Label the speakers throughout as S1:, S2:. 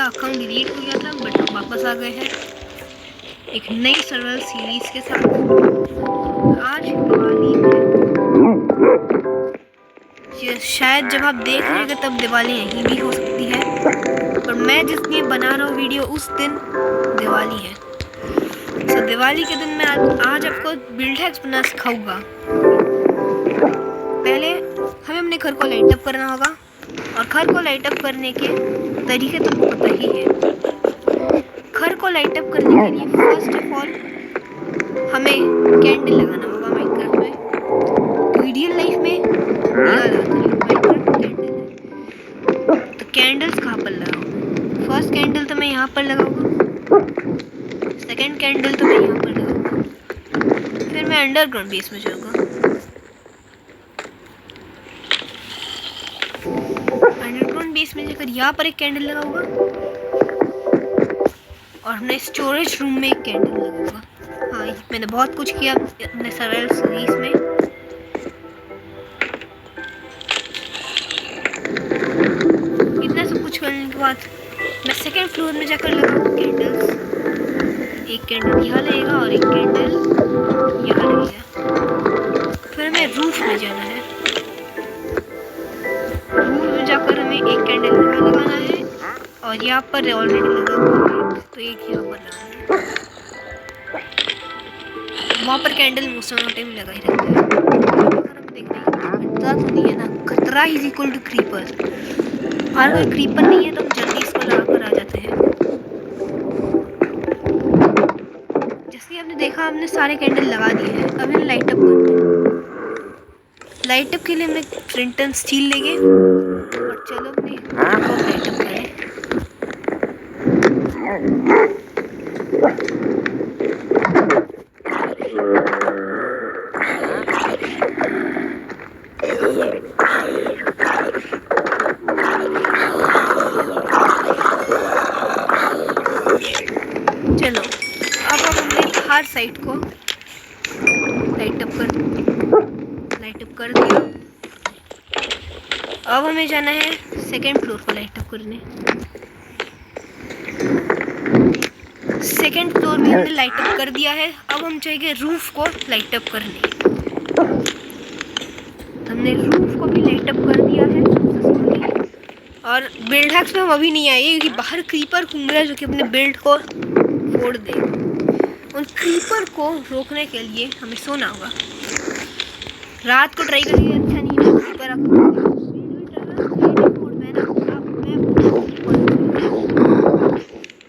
S1: मेरा account delete हो गया था, बट हम वापस आ गए हैं एक नई सर्वाइवल सीरीज के साथ। आज दिवाली है, शायद जब आप देख रहे हैं तब दिवाली नहीं भी हो सकती है, पर मैं जिस दिन बना रहा हूँ वीडियो उस दिन दिवाली है। तो दिवाली के दिन मैं आज आपको बिल्ड हैक्स बनाना सिखाऊंगा। पहले हमें अपने घर को लाइट अप करना होगा, और घर को लाइट अप करने के तरीके तो पता ही है। घर को लाइट अप करने के लिए फर्स्ट ऑफ ऑल हमें कैंडल लगाना होगा माइनक्राफ्ट में। तो रियल लाइफ में तो कैंडल्स कहाँ पर लगाऊंगा? फर्स्ट कैंडल तो मैं यहाँ पर लगाऊंगा, सेकंड कैंडल तो मैं यहाँ पर लगाऊंगा, फिर मैं अंडरग्राउंड बेस में जाऊंगा। अंडरग्राउंड बेस में जाकर यहाँ पर एक कैंडल लगाऊंगा, और अपने स्टोरेज रूम में एक कैंडल लगाऊंगा। हाँ, मैंने बहुत कुछ किया अपने सर्वाइवल सीरीज में। इतना सब कुछ करने के बाद मैं सेकंड फ्लोर में जाकर लगाऊंगा कैंडल्स। एक कैंडल यहाँ लगेगा और एक कैंडल यहाँ लगेगा। फिर हमें रूफ में जाना है। रूफ में जाकर हमें एक कैंडल यहाँ लगाना है, और यहाँ पर ऑलरेडी लगा हुआ है तो एक यहाँ पर लगाना है। वहाँ पर candle most of the time लगा ही रहता है। खतरा तो नहीं है ना, खतरा इज इक्वल टू क्रीपर। और अगर क्रीपर नहीं है तो हम जल्दी इसको लगा कर आ जाते हैं। जैसे आपने देखा हमने सारे कैंडल लगा दिए हैं। अब हमें लाइट अप करना है। लाइट अप के लिए हमें फ्लिंट एंड स्टील लेंगे और चलो अपने लाइट अप करें। चलो अब हमने हर साइड को लाइट अप कर दिया। अब हमें जाना है सेकंड फ्लोर को लाइट अप करने। सेकंड फ्लोर भी हमने लाइट अप कर दिया है। अब हम जाएंगे रूफ को लाइट अप करने। हमने रूफ को भी लाइट अप कर दिया है। और बिल्ड हैक्स में हम अभी नहीं आएंगे क्योंकि बाहर क्रीपर घूम रहा है जो कि अपने बिल्ड को फोड़ दे। उन क्रीपर को रोकने के लिए हमें सोना होगा। रात को ट्राई करेंगे, अच्छा नहीं है क्रीपर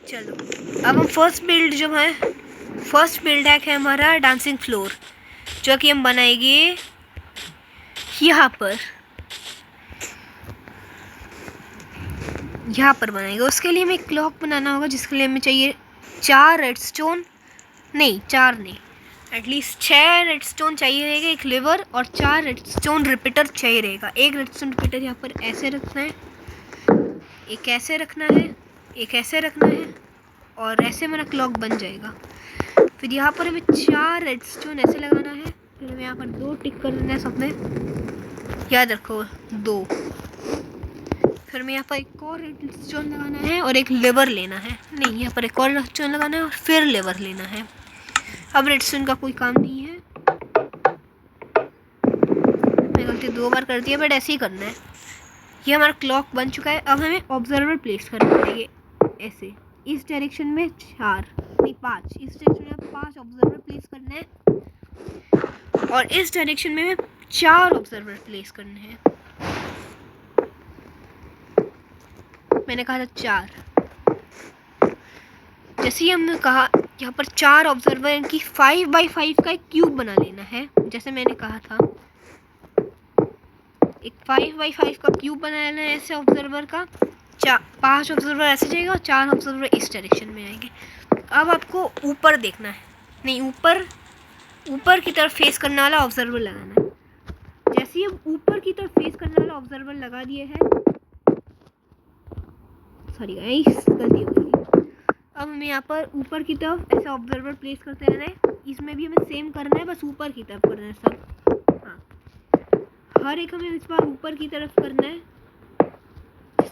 S1: चलो अब हम फर्स्ट बिल्ड हैक है हमारा डांसिंग फ्लोर, जो कि हम बनाएंगे यहाँ पर बनाएंगे। उसके लिए हमें क्लॉक बनाना होगा, जिसके लिए हमें चाहिए 4 रेडस्टोन, नहीं 4 नहीं, एटलीस्ट 6 रेडस्टोन चाहिए रहेगा, एक लेवर और 4 रेडस्टोन रिपीटर चाहिए रहेगा। एक रेडस्टोन रिपीटर यहाँ पर ऐसे रखना है, एक ऐसे रखना है, एक ऐसे रखना है, और ऐसे मेरा क्लॉक बन जाएगा। फिर यहाँ पर हमें 4 रेडस्टोन ऐसे लगाना है। फिर हमें यहाँ पर 2 टिक करना है सबने, याद रखो 2। फिर हमें यहाँ पर एक और रेडस्टोन लगाना है और एक लेवर लेना है, नहीं यहाँ पर एक और रेडस्टोन लगाना है और फिर लेवर लेना है। अब रेडस्टोन का कोई काम नहीं है, मैं गलती 2 बार कर दिया, बट ऐसे ही करना है। ये हमारा क्लॉक बन चुका है। अब हमें ऑब्जर्वर प्लेस करने पड़ेंगे ऐसे, इस डायरेक्शन में 4 नहीं 5, इस डायरेक्शन में 5 ऑब्जर्वर प्लेस करने हैं, और इस डायरेक्शन में 4 ऑब्जर्वर प्लेस करने हैं। मैंने कहा था 4। जैसे ही हमने कहा यहाँ पर 4 ऑब्जर्वर, इनकी 5x5 का एक क्यूब बना लेना है। जैसे मैंने कहा था एक 5x5 का क्यूब बना लेना है ऐसे ऑब्जर्वर का। 5 ऑब्जर्वर ऐसे जाएगा और 4 ऑब्जर्वर इस डायरेक्शन में आएंगे। अब आपको ऊपर देखना है, नहीं ऊपर की तरफ फेस करने वाला ऑब्जर्वर लगाना है। जैसे ही हम ऊपर की तरफ फेस करने वाला ऑब्जर्वर लगा दिए हैं, सॉरी गाइस गलती हो गई। अब हमें यहाँ पर ऊपर की तरफ ऐसा ऑब्जर्वर प्लेस करते रहना है। इसमें भी हमें सेम करना है, बस ऊपर की तरफ करना है सब। हाँ, हर एक हमें इस बार ऊपर की तरफ करना है।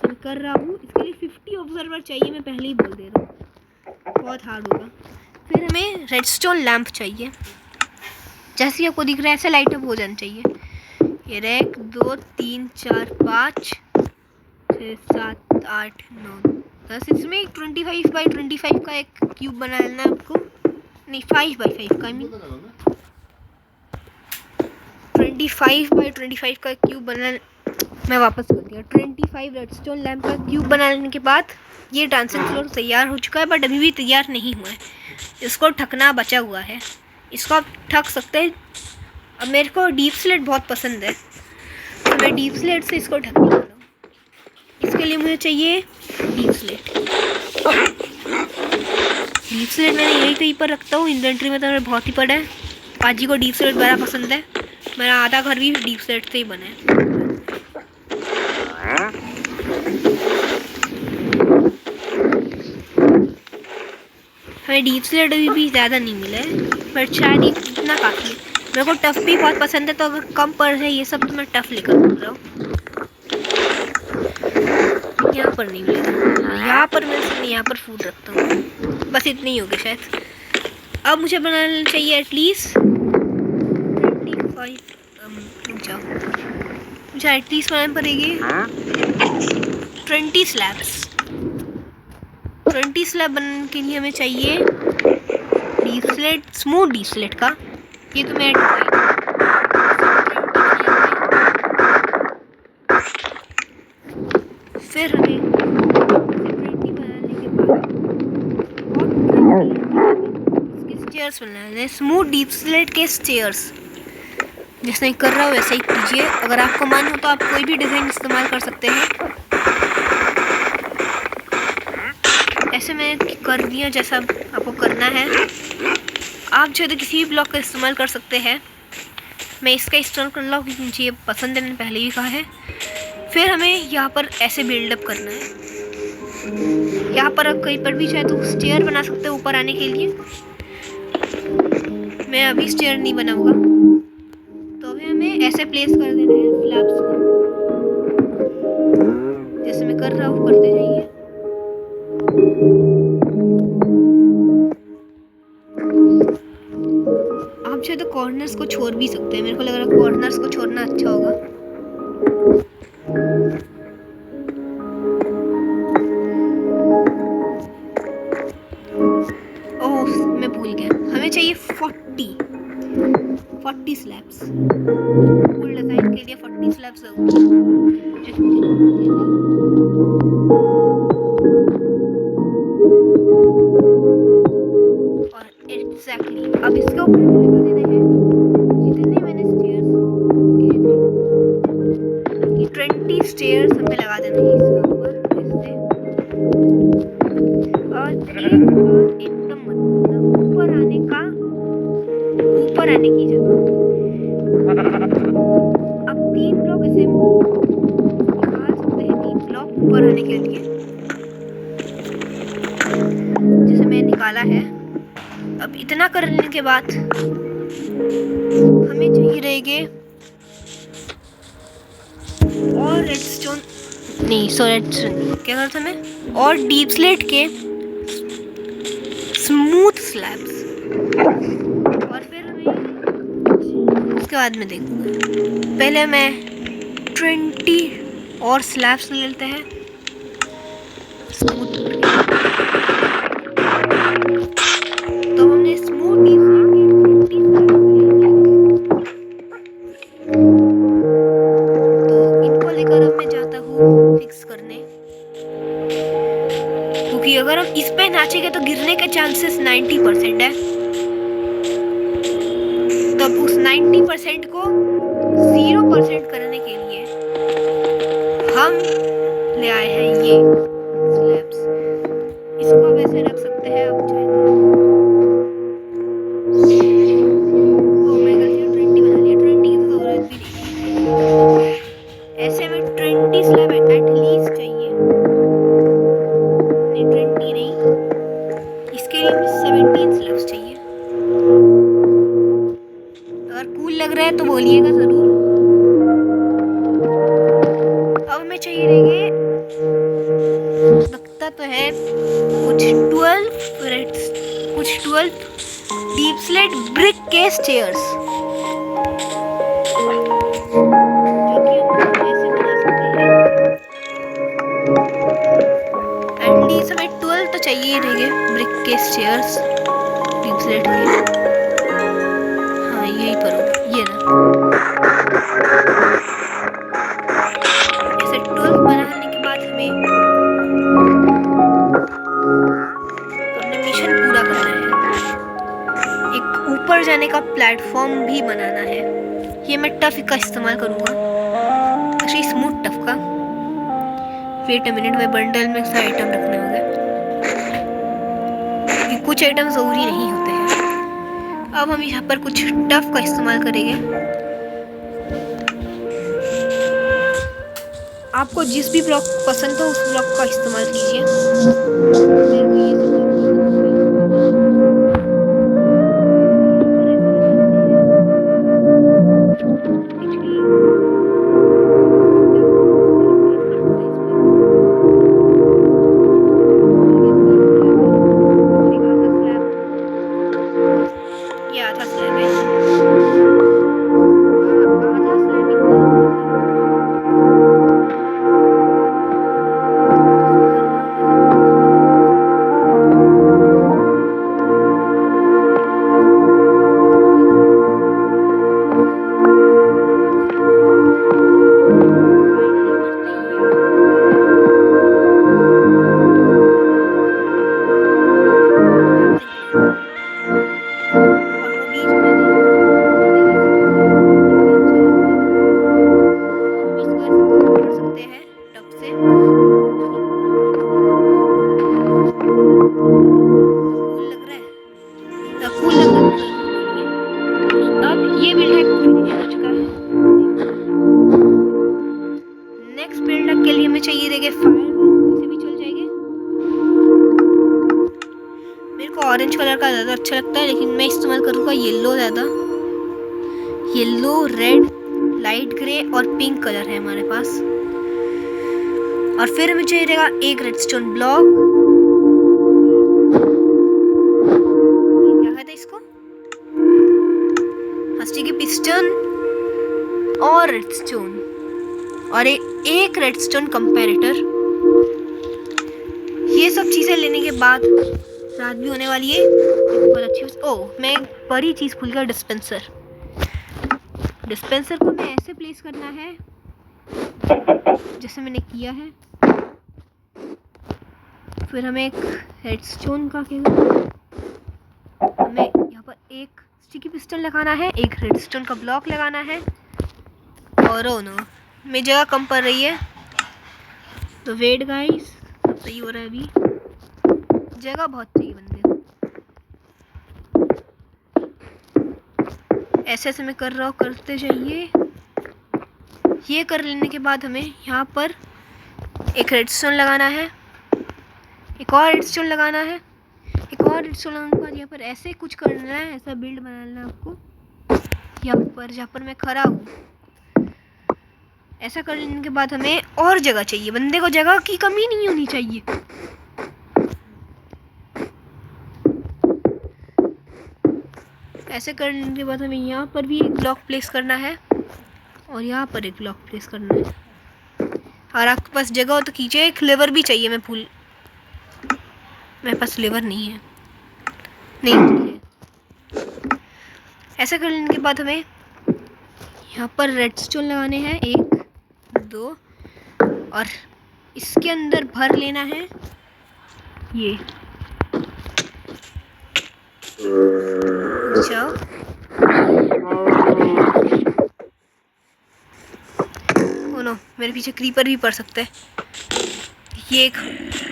S1: जैसे मैं कर रहा हूँ। इसके लिए 50 ऑब्जर्वर चाहिए, मैं पहले ही बोल दे रहा हूँ, बहुत हार्ड होगा। फिर हमें रेडस्टोन लैंप चाहिए, जैसे आपको दिख रहा है ऐसे लाइट अप हो जाना चाहिए। ये रहा 1 2 3 4 5 6 7 8 9 10। इसमें 25 बाई 25 का एक क्यूब बना लेना आपको, नहीं 5 बाई 5 का, 25 बाई 25 का क्यूब बना, मैं वापस कर दिया। 25 रेडस्टोन लैंप का क्यूब बना लेने के बाद ये डांसिंग फ्लोर तैयार हो चुका है, बट अभी भी तैयार नहीं हुआ है। इसको ढकना बचा हुआ है, इसको आप ढक सकते हैं। अब मेरे को डीप स्लेट बहुत पसंद है, तो मैं डीप स्लेट से इसको ढकने वाला हूँ। इसके लिए मुझे चाहिए डीप स्लेट। डीप स्लेट मैंने यही कहीं पर रखता हूँ, इन्वेंट्री में तो मेरे बहुत ही पड़ा है। पाजी को डीप स्लेट बड़ा पसंद है, मेरा आधा घर भी डीप स्लेट से ही बना है। हमें डीप स्लेट अभी भी ज़्यादा नहीं मिला है, बट शायद इतना काफ़ी है। मेरे को टफ भी बहुत पसंद है, तो अगर कम पड़ रहा है ये सब तो मैं टफ लेकर बोल रहा हूँ। यहाँ पर नहीं मिलेगा, यहाँ पर मैं सिर्फ यहाँ पर फूड रखता हूँ, बस इतनी ही होगी शायद। अब मुझे बनाना चाहिए एटलीस्ट 25, मुझे एटलीस्ट बनाना पड़ेगी 20 स्लैब्स। 20 स्लैब बनने के लिए हमें चाहिए deep slate, smooth deep slate का। ये तो मैं फिर हमें 20 बनाने के बाद स्टेयर्स बनाने हैं, स्मूथ डीप स्लेट के स्टेयर्स। जैसे मैं कर रहा हूँ वैसे ही कीजिए, अगर आपको मन हो तो आप कोई भी डिज़ाइन इस्तेमाल कर सकते हैं। ऐसे मैं कर दिया जैसा आपको करना है। आप जो तो किसी भी ब्लॉक का इस्तेमाल कर सकते हैं, मैं इसका इस्तेमाल कर रहा हूँ क्योंकि मुझे ये पसंद है, मैंने पहले ही कहा है। फिर हमें यहाँ पर ऐसे बिल्डअप करना है। यहाँ पर आप कहीं पर भी चाहे तो स्टेयर बना सकते हैं ऊपर आने के लिए। मैं अभी स्टेयर नहीं बनाऊंगा, तो अभी हमें ऐसे प्लेस कर देना है स्लैब्स को, जैसे मैं कर रहा हूँ करते जाइए। आप चाहे तो कॉर्नर्स को छोड़ भी सकते हैं, मेरे को लग रहा है कॉर्नर्स को छोड़ना अच्छा होगा। ओह मैं भूल गया, हमें चाहिए 40 स्लैब्स। फुल डिजाइन के लिए 40 स्लैब्स और एग्जैक्टली अब इसके ऊपर लगा देने हैं जितने मैंने स्टेयर्स कहे थे कि 20 स्टेयर्स हमें लगा देना है इसके ऊपर ऐसे। और एक बात एकदम मत भूलना, ऊपर आने की जगह अब 3 ब्लॉक ऐसे निकाल सकते हैं, 3 ब्लॉक ऊपर आने के लिए, जैसे मैंने निकाला है। अब इतना करने के बाद हमें चाहिए रहेंगे और रेडस्टोन नहीं, सो रेडस्टोन क्या करते हैं, और डीप स्लेट के स्मूथ स्लैब्स। और फिर हमें उसके बाद में देखूंगा, पहले मैं 20 और स्लैब्स ले लेते हैं स्मूथ। तो हमने स्मूथ डीप स्लेट के 20 स्लैब्स ले लिए, तो इनको लेकर अब मैं जाता हूँ फिक्स करने, क्योंकि अगर हम इस पे नाचेंगे तो गिरने के चांसेस 90% है। तब उस 90% को 0% करने के लिए हम ले आए हैं ये स्लैब्स। इसको आप ऐसे रख सकते हैं, आप चाहे तो मैं गलती से 20 बना लिया, 20 की तो जरूरत भी नहीं। ऐसे में 20 स्लैब एटलीस्ट चाहिए, नहीं 20 नहीं, इसके लिए 17 स्लैब्स चाहिए। अगर कूल लग रहा है तो बोलिएगा ज़रूर। अब हमें चाहिए रहेंगे कुछ 12 deep slate brick case chairs, जो कि हम ऐसे बना सकते हैं। एटलीस्ट हमें 12 तो चाहिए ही रहेंगे brick case chairs deep slate के। हाँ यही पर होगा, ये ना। ऐसे 12 बनाने के बाद हमें अपना मिशन पूरा करना है। एक ऊपर जाने का प्लेटफॉर्म भी बनाना है। ये मैं टफ का इस्तेमाल करूँगा, एक्चुअली स्मूथ टफ का। वेट अ मिनट, में बंडल में सारे आइटम रखने होंगे, कुछ आइटम ज़रूरी नहीं होते हैं। अब हम यहाँ पर कुछ टफ का इस्तेमाल करेंगे। आपको जिस भी ब्लॉक पसंद हो उस ब्लॉक का इस्तेमाल कीजिए। मेरे को ये सब ब्लॉक ऑरेंज कलर का ज़्यादा अच्छा लगता है, लेकिन मैं इस्तेमाल करूँगा येलो ज़्यादा। येलो, रेड, लाइट ग्रे और पिंक कलर है हमारे पास। और फिर हमें चाहिए रहेगा एक रेडस्टोन ब्लॉक, क्या कहते हैं इसको, हस्ती की पिस्टन और रेडस्टोन, और एक रेडस्टोन कंपैरेटर। ये सब चीज़ें लेने के बाद रात भी होने वाली है। बहुत अच्छी। ओह, मैं एक बड़ी चीज़ भूल गया, डिस्पेंसर। डिस्पेंसर को मैं ऐसे प्लेस करना है जैसे मैंने किया है। फिर हमें एक रेडस्टोन का हमें यहाँ पर एक स्टिकी पिस्टल लगाना है, एक रेडस्टोन का ब्लॉक लगाना है। और ओ नो, मेरी जगह कम पड़ रही है, तो वेट गाइस, सब सही हो रहा है अभी। जगह बहुत चाहिए बंदे को। ऐसे ऐसे मैं कर रहा हूँ, करते जाइए। ये कर लेने के बाद हमें यहाँ पर एक रेडस्टोन लगाना है, एक और रेडस्टोन लगाना है, एक और रेडस्टोन लगाने के बाद यहाँ पर ऐसे कुछ करना है, ऐसा बिल्ड बनाना है आपको यहाँ पर जहाँ पर मैं खड़ा हूँ। ऐसा कर लेने के बाद हमें और जगह चाहिए, बंदे को जगह की कमी नहीं होनी चाहिए। ऐसे करने के बाद हमें यहाँ पर भी एक ब्लॉक प्लेस करना है और यहाँ पर एक ब्लॉक प्लेस करना है। और आपके पास जगह हो तो कीजिए। एक लेवर भी चाहिए, मेरे पास लेवर नहीं है। ऐसा कर लेने के बाद हमें यहाँ पर रेडस्टोन लगाने हैं, 1 2, और इसके अंदर भर लेना है ये। जाओ, ओ नो, मेरे पीछे क्रीपर भी पड़ सकता है। ये एक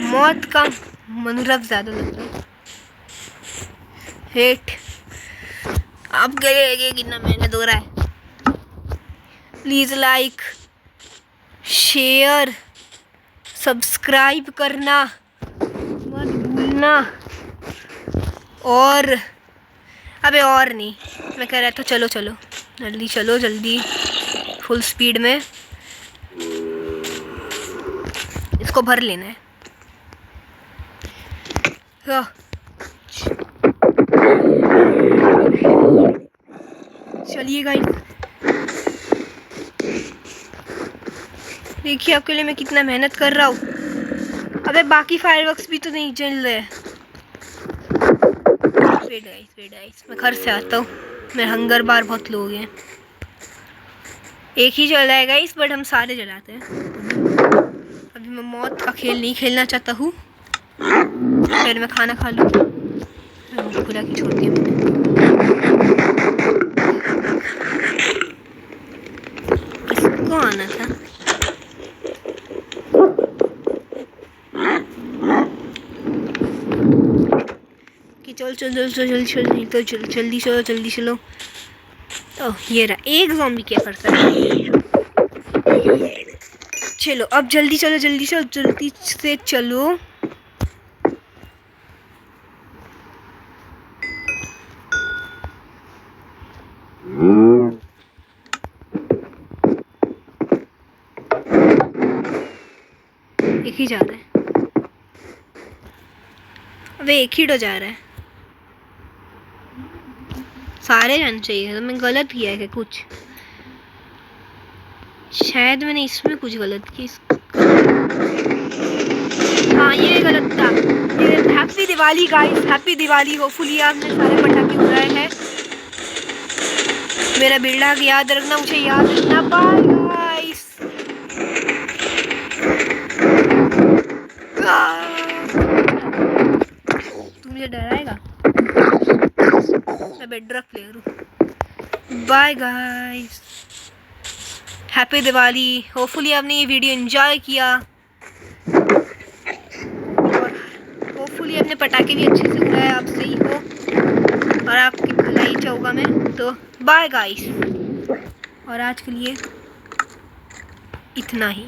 S1: मौत का मनोरथ ज़्यादा लग रहा है। हेट आप करेंगे कि ना, मैंने दो रहा है। प्लीज़ लाइक, शेयर, सब्सक्राइब करना मत भूलना। और अबे और नहीं, मैं कह रहा था चलो चलो जल्दी, चलो जल्दी, फुल स्पीड में इसको भर लेना है। चलिए गाइस, देखिए आपके लिए मैं कितना मेहनत कर रहा हूँ। अबे बाकी फायरवर्क्स भी तो नहीं जल रहे। वेट गाइस, मैं घर से आता हूँ। मेरे हंगर बार बहुत लोग हैं। एक ही जल रहा है गाइस, बट हम सारे जलाते हैं। अभी मैं मौत का खेल नहीं खेलना चाहता हूँ। पहले मैं खाना खा लूँ। खुला की छोड़ दिया मैंने। किसको आना था? कि चल जल्दी चलो। ओह ये रहा, एक ज़ॉम्बी क्या करता है। चलो अब जल्दी से चलो। एक ही जा रहा है। अबे एक ही तो जा रहा है। सारे जाने चाहिए। तो मैं गलत किया है क्या कुछ? शायद मैंने इसमें कुछ गलत किया। हाँ ये गलत था। Happy Diwali guys, happy Diwali. Hopefully आपने सारे पटाखे उड़ाए हैं। मेरा बिल्डा याद रखना, मुझे याद रखना। Bye guys. तू मुझे डराएगा? मैं बेडरॉक प्लेयर हूँ। Bye guys, happy Diwali. Hopefully आपने ये वीडियो एंजॉय किया और होपफुली आपने पटाखे भी अच्छे से उड़ाए। आप सही हो और आपकी भलाई चाहूँगा मैं। तो बाय गाइस, और आज के लिए इतना ही।